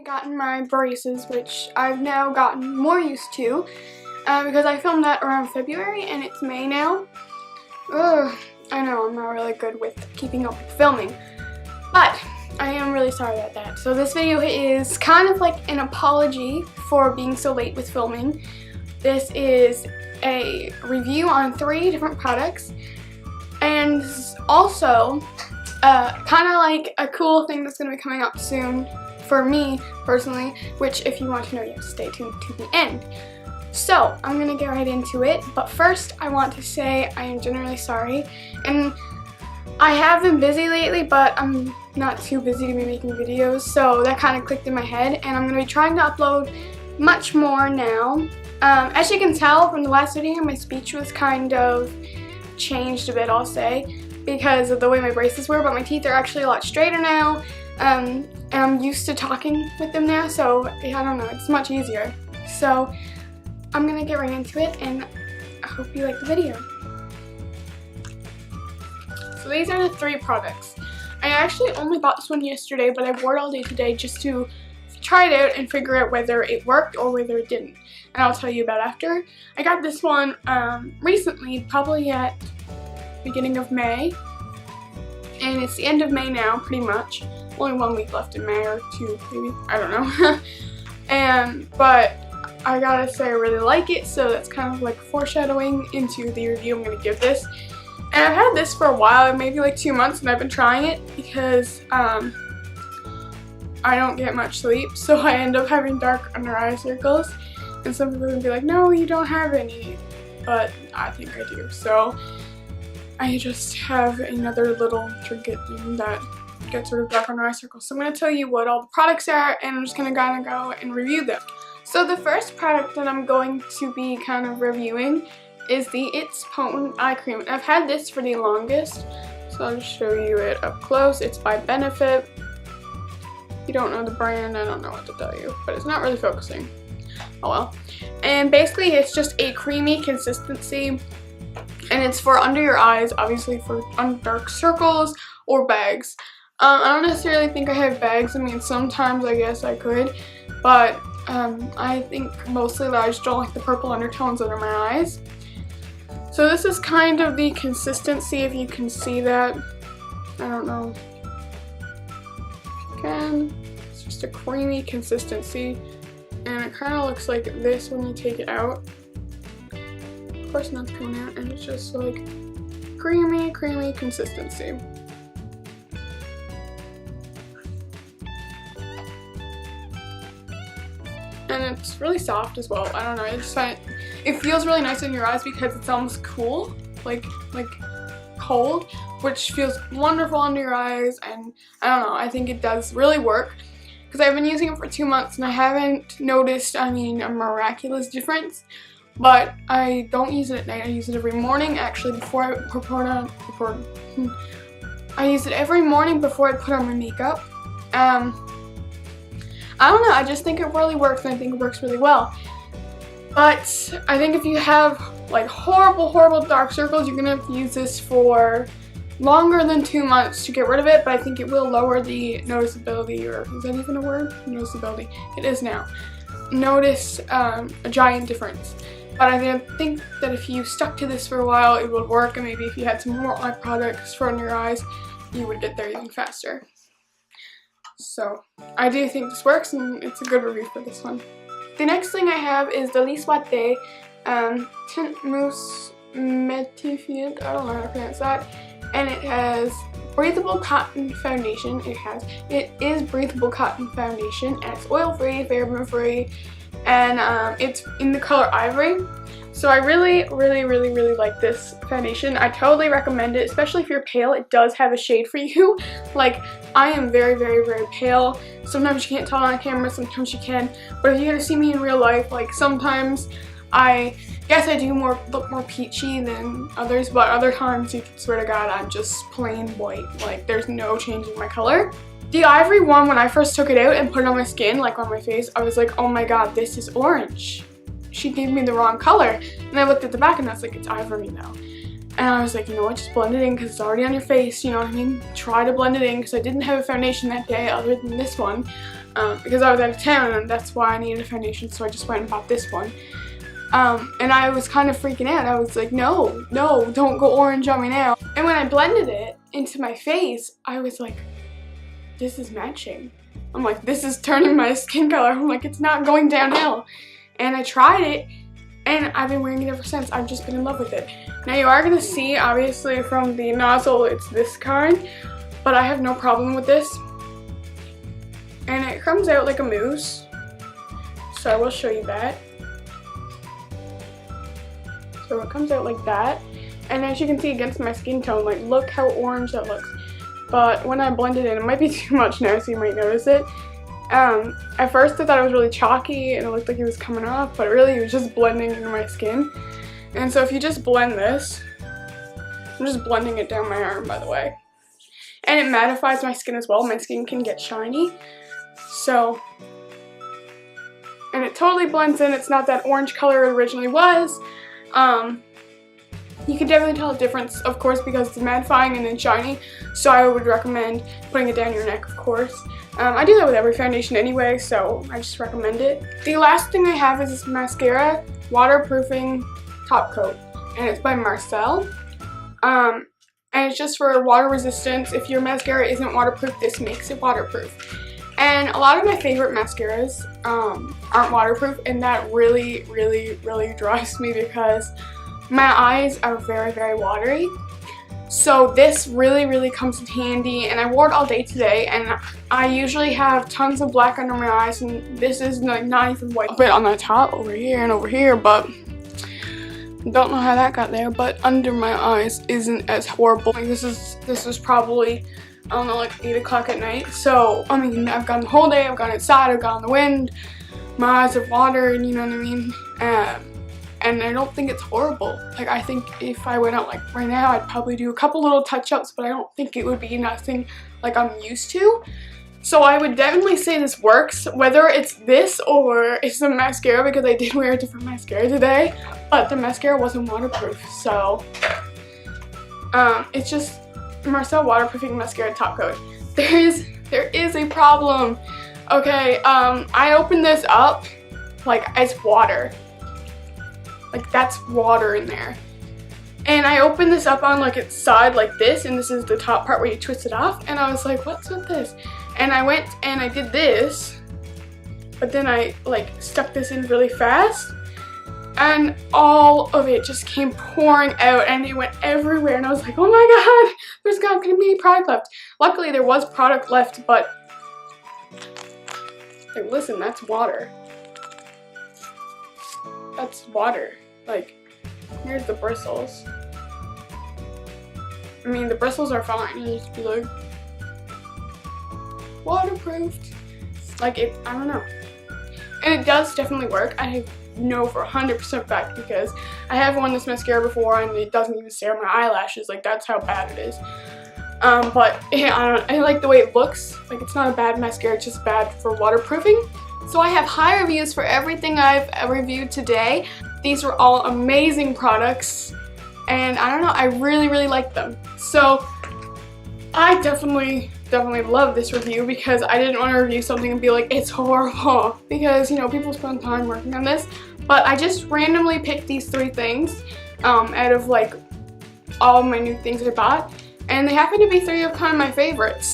gotten my braces, which I've now gotten more used to because I filmed that around February and it's May now. Ugh, I know I'm not really good with keeping up with filming, but I am really sorry about that. So this video is kind of like an apology for being so late with filming. This is a review on 3 different products, and also kind of like a cool thing that's going to be coming up soon for me personally, which if you want to know, you have to stay tuned to the end. So I'm going to get right into it, but first I want to say I am genuinely sorry, and I have been busy lately, but I'm not too busy to be making videos, so that kind of clicked in my head, and I'm going to be trying to upload much more now. As you can tell from the last video, my speech was kind of changed a bit, I'll say, because of the way my braces were, but my teeth are actually a lot straighter now, and I'm used to talking with them now, so I don't know, it's much easier. So I'm gonna get right into it, and I hope you like the video. So these are the 3 products. I actually only bought this one yesterday, but I wore it all day today just to try it out and figure out whether it worked or whether it didn't, and I'll tell you about after. I got this one recently, probably at beginning of May, and it's the end of May now, pretty much. Only 1 week left in May, or 2 maybe, I don't know. But I gotta say I really like it, so that's kind of like foreshadowing into the review I'm gonna give this. And I've had this for a while, maybe like 2 months, and I've been trying it because I don't get much sleep, so I end up having dark under eye circles, and some people would be like, no, you don't have any, but I think I do. So I just have another little trinket thing that gets rid of dark under eye circles. So I'm going to tell you what all the products are, and I'm just going to kind of go and review them. So the first product that I'm going to be kind of reviewing is the It's Potent Eye Cream. I've had this for the longest, so I'll just show you it up close. It's by Benefit. If you don't know the brand, I don't know what to tell you, but it's not really focusing. Oh well. And basically it's just a creamy consistency, and it's for under your eyes, obviously for dark circles or bags. I don't necessarily think I have bags. I mean, sometimes I guess I could, but I think mostly that I just don't like the purple undertones under my eyes. So this is kind of the consistency, if you can see that. I don't know. It's just a creamy consistency, and it kind of looks like this when you take it out. Of course nothing's coming out, and it's just like creamy consistency. And it's really soft as well. I don't know, it feels really nice in your eyes because it's almost cool, like cold, which feels wonderful under your eyes. And I don't know, I think it does really work because I've been using it for 2 months and I haven't noticed, I mean, a miraculous difference, but I don't use it at night. I use it every morning, actually, before I use it every morning before I put on my makeup. I don't know, I just think it really works, and I think it works really well. But I think if you have like horrible dark circles, you're gonna have to use this for longer than 2 months to get rid of it, but I think it will lower the noticeability, or is that even a word? Noticeability. It is now. Notice a giant difference. But I think that if you stuck to this for a while, it would work, and maybe if you had some more eye products for under your eyes, you would get there even faster. So I do think this works, and it's a good review for this one. The next thing I have is the L'Isoité Tint Mousse Matifiant. I don't know how to pronounce that. And it has breathable cotton foundation. It is breathable cotton foundation, and it's oil-free, paraben-free, and it's in the color Ivory. So I really like this foundation. I totally recommend it, especially if you're pale. It does have a shade for you. Like, I am very pale. Sometimes you can't tell on camera, sometimes you can. But if you're gonna see me in real life, like, sometimes I guess I do look more peachy than others, but other times, you can swear to God, I'm just plain white. Like, there's no change in my color. The Ivory one, when I first took it out and put it on my skin, like on my face, I was like, oh my God, this is orange. She gave me the wrong color. And I looked at the back and I was like, it's Ivory now. And I was like, you know what, just blend it in because it's already on your face, you know what I mean? Try to blend it in because I didn't have a foundation that day other than this one. because I was out of town and that's why I needed a foundation, so I just went and bought this one. And I was kind of freaking out. I was like, no, don't go orange on me now. And when I blended it into my face, I was like, this is matching. I'm like, this is turning my skin color. I'm like, it's not going downhill. And I tried it, and I've been wearing it ever since. I've just been in love with it. Now you are gonna see, obviously, from the nozzle, it's this kind, but I have no problem with this. And it comes out like a mousse, so I will show you that. So it comes out like that, and as you can see against my skin tone, like, look how orange that looks. But when I blend it in, it might be too much now, so you might notice it. At first I thought it was really chalky and it looked like it was coming off, but really it was just blending into my skin. And so if you just blend this, I'm just blending it down my arm, by the way. And it mattifies my skin as well. My skin can get shiny. So, and it totally blends in. It's not that orange color it originally was. You can definitely tell a difference, of course, because it's mattifying and then shiny. So I would recommend putting it down your neck, of course. I do that with every foundation anyway, so I just recommend it. The last thing I have is this mascara waterproofing top coat, and it's by Marcel. And it's just for water resistance. If your mascara isn't waterproof, this makes it waterproof. And a lot of my favorite mascaras aren't waterproof, and that really drives me because my eyes are very watery. So this really comes in handy, and I wore it all day today, and I usually have tons of black under my eyes, and this is not even white. A bit on the top over here and over here, but don't know how that got there. But under my eyes isn't as horrible. Like this is probably, I don't know, like 8 o'clock at night. So I mean, I've gone the whole day, I've gone outside, I've gone in the wind, my eyes have watered, you know what I mean? And I don't think it's horrible. Like, I think if I went out like right now, I'd probably do a couple little touch-ups, but I don't think it would be nothing like I'm used to. So I would definitely say this works, whether it's this or it's the mascara, because I did wear a different mascara today, but the mascara wasn't waterproof. So it's just Marcel waterproofing mascara top coat. There is a problem. Okay, I opened this up like it's water. Like, that's water in there. And I opened this up on like its side like this, and this is the top part where you twist it off, and I was like, what's with this? And I went and I did this, but then I like stuck this in really fast, and all of it just came pouring out, and it went everywhere, and I was like, oh my god, there's not gonna be any product left. Luckily there was product left, but like, listen, that's water. That's water. Like, here's the bristles. I mean, the bristles are fine. You just be like, waterproofed. Like, I don't know. And it does definitely work. I know for 100% fact because I have worn this mascara before and it doesn't even stay on my eyelashes. Like, that's how bad it is. But yeah, I like the way it looks. Like, it's not a bad mascara, it's just bad for waterproofing. So I have high reviews for everything I've reviewed today. These were all amazing products, and I don't know, I really like them. So I definitely love this review because I didn't want to review something and be like, it's horrible, because, you know, people spend time working on this. But I just randomly picked these 3 things out of like all my new things I bought, and they happen to be 3 of kind of my favorites.